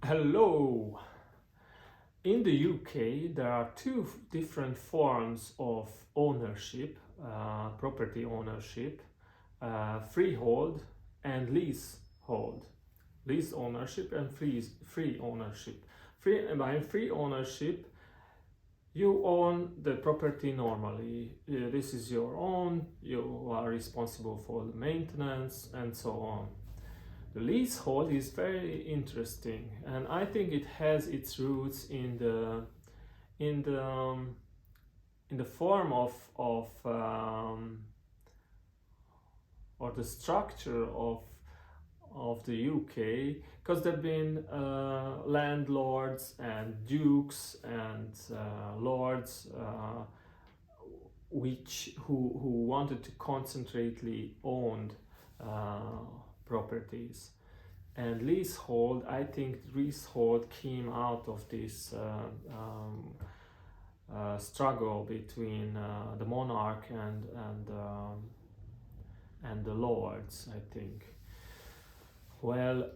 Hello! In the UK, there are two different forms of ownership, property ownership, freehold and leasehold. Lease ownership and free ownership. By free ownership, you own the property normally. This is your own, you are responsible for the maintenance and so on. The leasehold is very interesting, and I think it has its roots in the form of or the structure of the UK, because there've been landlords and dukes and lords who wanted to concentrately own properties. And leasehold, I think leasehold came out of this struggle between the monarch and the lords, I think. Well,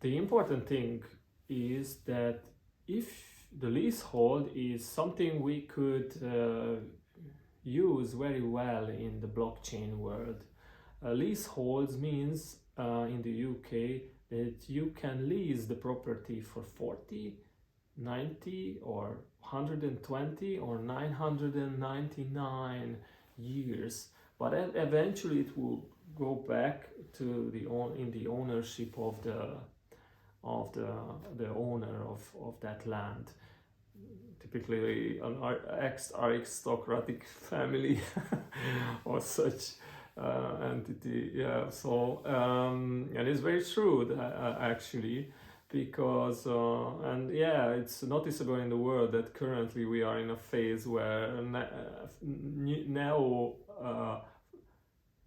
the important thing is that if the leasehold is something we could use very well in the blockchain world. Leaseholds means in the UK that you can lease the property for 40, 90 or 120 or 999 years, but eventually it will go back to the ownership of the owner of that land, typically an aristocratic family or such entity. Yeah, so and it's very true actually, because and yeah, it's noticeable in the world that currently we are in a phase where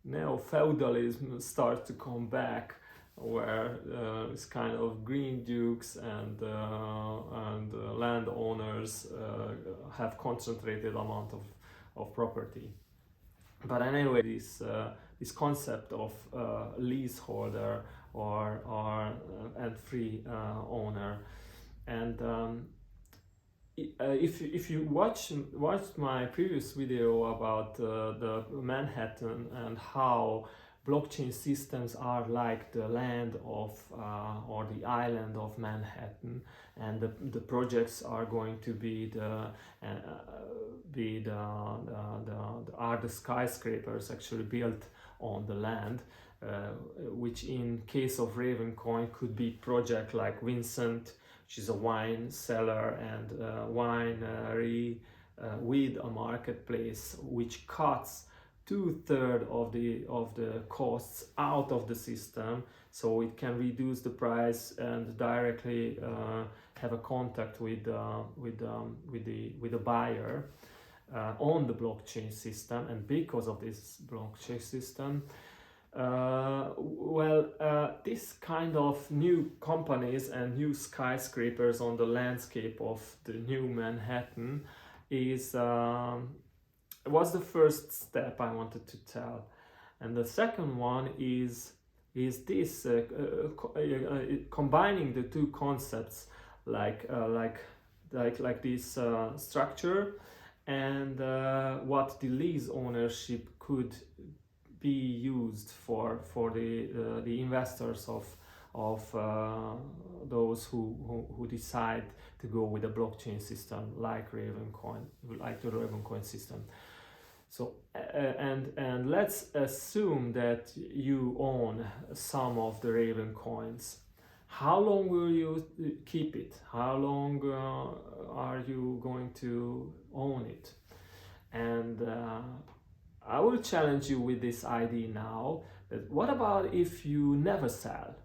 neo-feudalism starts to come back, where it's kind of green dukes and landowners have concentrated amount of property. But anyway, this concept of leaseholder or and free owner, and if you watched my previous video about the Manhattan and how blockchain systems are like the land of or the island of Manhattan, and the projects are going to be the skyscrapers actually built on the land, which in case of Ravencoin could be project like Vincent, which is a wine cellar and winery with a marketplace, which cuts 2/3 of the costs out of the system, so it can reduce the price and directly have a contact with the buyer on the blockchain system. And because of this blockchain system, this kind of new companies and new skyscrapers on the landscape of the new Manhattan was the first step I wanted to tell. And the second one is this combining the two concepts, like this structure and what the lease ownership could be used for the investors of those who decide to go with a blockchain system like the Ravencoin system. So and let's assume that you own some of the Raven coins. How long will you keep it? How long are you going to own it? And I will challenge you with this idea now, that what about if you never sell?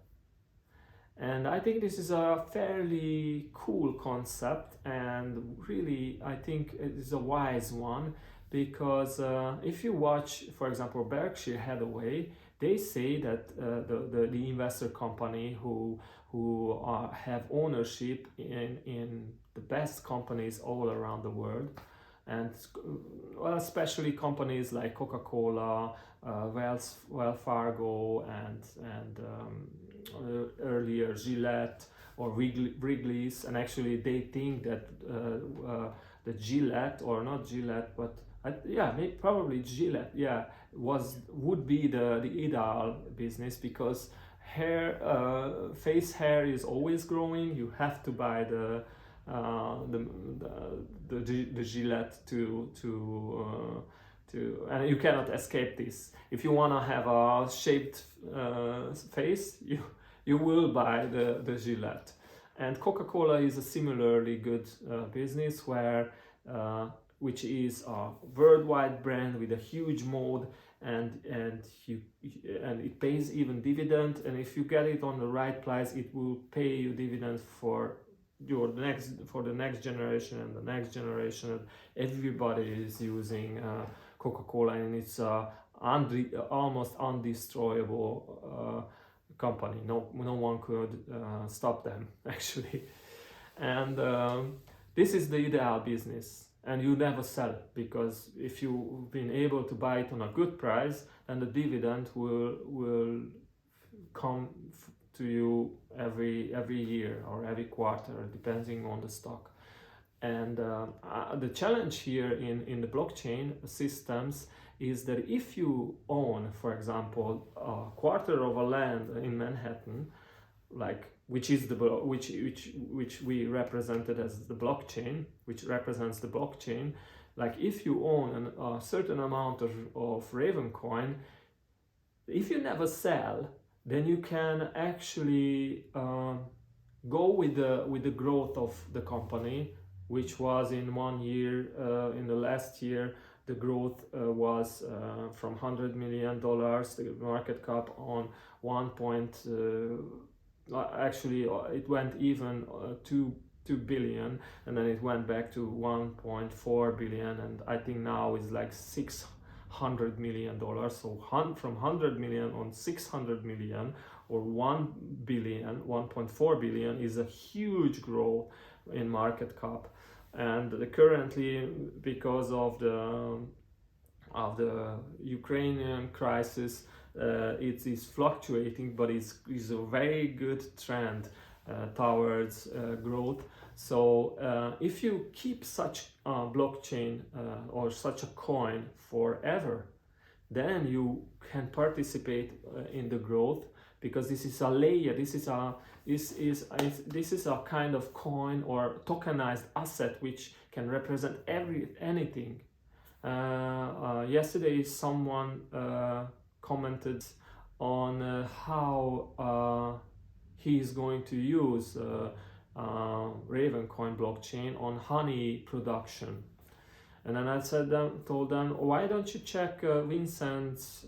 And I think this is a fairly cool concept, and really I think it is a wise one, because if you watch, for example, Berkshire Hathaway, they say that the investor company who have ownership in the best companies all around the world, and especially companies like Coca-Cola, Wells Fargo, and earlier Gillette, or Wrigley's, and actually they think that the Gillette, or not Gillette, but probably Gillette, would be the ideal business, because hair, face hair is always growing. You have to buy the Gillette and you cannot escape this. If you want to have a shaped face, you will buy the Gillette. And Coca-Cola is a similarly good business, where which is a worldwide brand with a huge moat, and it pays even dividend. And if you get it on the right price, it will pay you dividends for the next generation and the next generation. Everybody is using Coca-Cola, and it's almost undestroyable company. No one could stop them, actually. And this is the ideal business, and you never sell, because if you've been able to buy it on a good price, then the dividend will come to you every year or every quarter, depending on the stock. And the challenge here in the blockchain systems is that if you own, for example, a quarter of a land in Manhattan, which we represented as the blockchain, which represents the blockchain, like if you own a certain amount of Ravencoin, if you never sell, then you can actually go with the growth of the company, which was in 1 year, in the last year, the growth was from $100 million, the market cap on actually it went even 2 billion, and then it went back to 1.4 billion, and I think now is like $600 million. So from 100 million on 600 million, or 1 billion, 1.4 billion, is a huge growth in market cap. And currently, because of the Ukrainian crisis, it is fluctuating, but it's a very good trend towards growth. So if you keep such a blockchain or such a coin forever, then you can participate in the growth, because this is a layer. This is a kind of coin or tokenized asset which can represent anything. Yesterday, someone commented on how he is going to use Ravencoin blockchain on honey production. And then I told them, why don't you check Vincent's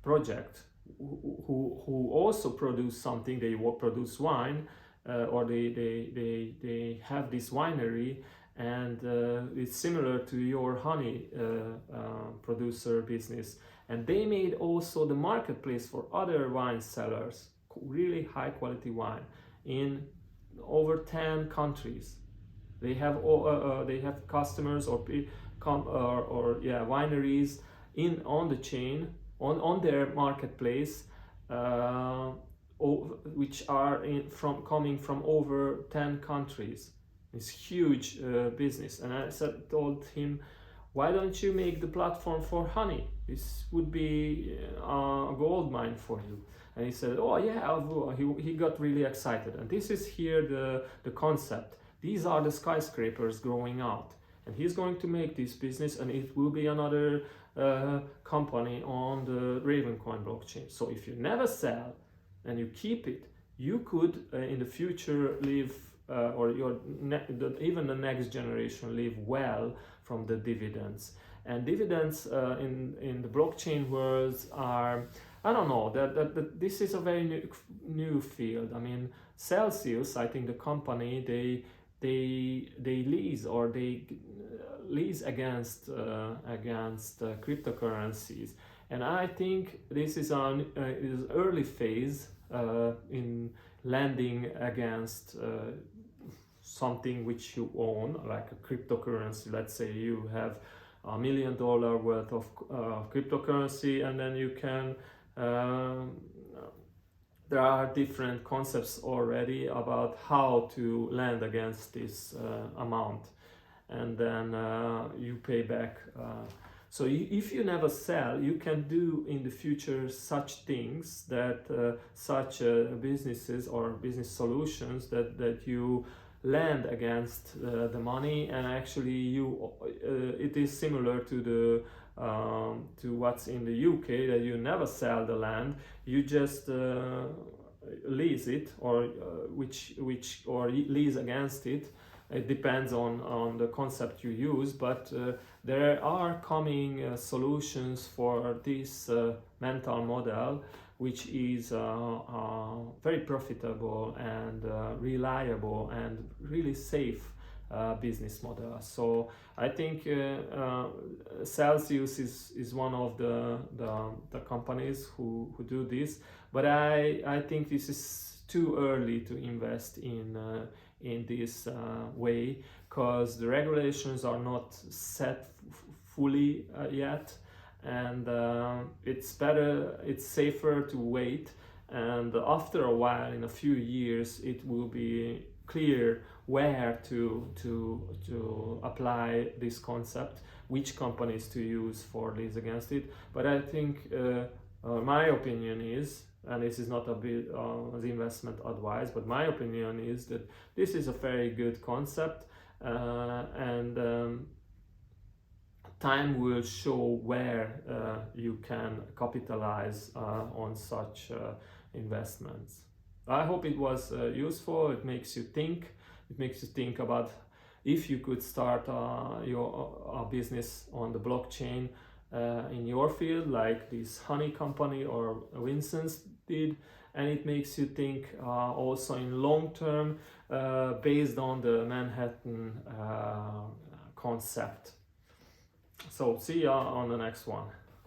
project, who also produce something. They produce wine, or they have this winery, and it's similar to your honey producer business. And they made also the marketplace for other wine sellers, really high quality wine, in over 10 countries. They have customers or wineries on the chain, on their marketplace, which are coming from over 10 countries. It's huge business. And I told him, why don't you make the platform for honey? This would be a gold mine for you. And he said, oh yeah, he got really excited. And this is here the concept. These are the skyscrapers growing out. And he's going to make this business, and it will be another company on the Ravencoin blockchain. So if you never sell and you keep it, you could in the future live, or even the next generation live well from the dividends. And dividends in the blockchain world are, I don't know, that this is a very new field. I mean, Celsius, I think the company, they lease, or they lease against cryptocurrencies, and I think this is early phase in lending against something which you own, like a cryptocurrency. Let's say you have $1 million worth of cryptocurrency, and then you can there are different concepts already about how to lend against this amount, and then you pay back. So if you never sell, you can do in the future such things that such businesses or business solutions that you lend against the money, and actually you it is similar to the to what's in the UK, that you never sell the land, you just lease it, or or lease against it. It depends on the concept you use, but there are coming solutions for this mental model, which is very profitable and reliable and really safe business model. So I think Celsius is one of the companies who do this, but I think this is too early to invest in this way, because the regulations are not set fully yet, and it's safer to wait, and after a while, in a few years, it will be clear where to apply this concept, which companies to use for lease against it. But I think my opinion is, and this is not a bit as investment advice, but my opinion is that this is a very good concept, and time will show where you can capitalize on such investments. I hope it was useful. It makes you think. It makes you think about if you could start your business on the blockchain in your field, like this honey company or Vincent's did, and it makes you think also in long term based on the Manhattan concept. So see ya on the next one.